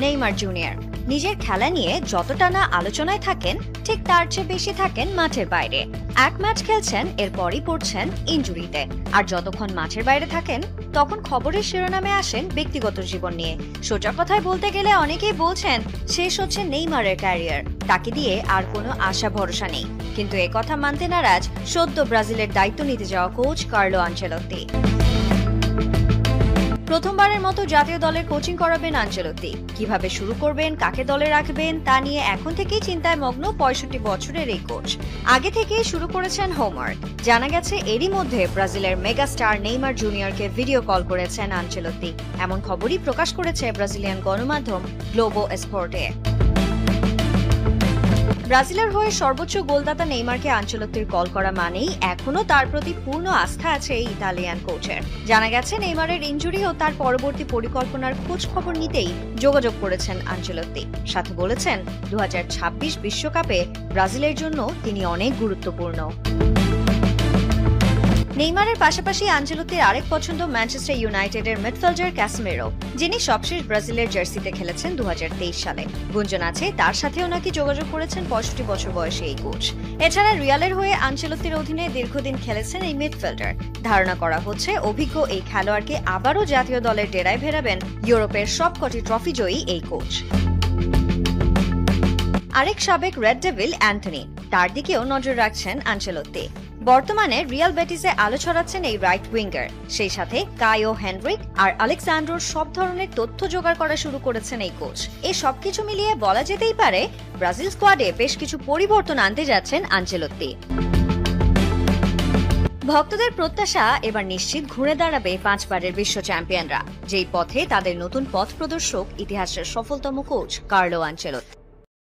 Neymar junior নিজের খেলা নিয়ে যতটা না আলোচনায় থাকেন, ঠিক তার চেয়ে বেশি থাকেন মাঠের বাইরে। এক ম্যাচ খেলছেন, এরপরই পড়ছেন ইনজুরিতে। আর যতক্ষণ মাঠের বাইরে থাকেন, তখন খবরের শিরোনামে আসেন ব্যক্তিগত জীবন নিয়ে। সোজা কথায় বলতে গেলে অনেকেই বলছেন শেষ হচ্ছে নেইমারের ক্যারিয়ার, তাকে দিয়ে আর কোনো আশা ভরসা নেই। কিন্তু একথা মানতে নারাজ সদ্য ব্রাজিলের দায়িত্ব নিতে যাওয়া কোচ কার্লো আনচেলত্তি। প্রথমবারের মতো জাতীয় দলের কোচিং করাবেন আনচেলত্তি। কিভাবে শুরু করবেন, কাকে দলে রাখবেন, তা নিয়ে এখন থেকেই চিন্তায় মগ্ন 65 বছরের এই কোচ। আগে থেকেই শুরু করেছেন হোমওয়ার্ক। জানা গেছে এরই মধ্যে ব্রাজিলের মেগা স্টার নেইমার জুনিয়রকে ভিডিও কল করেছেন আনচেলত্তি। এমন খবরই প্রকাশ করেছে ব্রাজিলিয়ান গণমাধ্যম গ্লোবো স্পোর্টে। ব্রাজিলের হয়ে সর্বোচ্চ গোলদাতা নেইমারকে আনচেলত্তির কল করা মানেই এখনো তার প্রতি পূর্ণ আস্থা আছে এই ইতালিয়ান কোচের। জানা গেছে নেইমারের ইনজুরি ও তার পরবর্তী পরিকল্পনার খোঁজ খবর নিতেই যোগাযোগ করেছেন আনচেলত্তি। সাথে বলেছেন 2026 বিশ্বকাপে ব্রাজিলের জন্য তিনি অনেক গুরুত্বপূর্ণ। নেইমারের পাশাপাশি আনচেলত্তির আরেক পছন্দ ম্যানচেস্টার ইউনাইটেডের মিডফিল্ডার ক্যাসেমিরো, যিনি সবশেষ ব্রাজিলের জার্সিতে খেলেছেন 2023 সালে। গুঞ্জন আছে তার সাথেও নাকি যোগাযোগ করেছেন 65 বছর বয়সী এই কোচ। এছাড়া রিয়ালের হয়ে আনচেলত্তির অধীনে দীর্ঘদিন খেলেছেন এই মিডফিল্ডার। ধারণা করা হচ্ছে অভিজ্ঞ এই খেলোয়াড়কে আবারও জাতীয় দলের ডেরায় ফেরাবেন ইউরোপের সবকটি ট্রফি জয়ী এই কোচ। আরেক সাবেক রেড ডেভিল অ্যান্টনি, তার দিকেও নজর রাখছেন আনচেলত্তি। বর্তমানে রিয়াল বেটিসে আলো ছড়াচ্ছেন এই রাইট উইঙ্গার। সেই সাথে কায়ো হেনরিক আর আলেক্সান্ড্রোর সব ধরনের তথ্য জোগাড় করা শুরু করেছেন এই কোচ। এই সবকিছু মিলিয়ে বলা যেতেই পারে ব্রাজিল স্কোয়াডে বেশ কিছু পরিবর্তন আনতে যাচ্ছেন আনচেলত্তি। ভক্তদের প্রত্যাশা এবার নিশ্চিত ঘুরে দাঁড়াবে 5 বারের বিশ্ব চ্যাম্পিয়নরা, যেই পথে তাদের নতুন পথ প্রদর্শক ইতিহাসের সফলতম কোচ কার্লো আনচেলত্তি।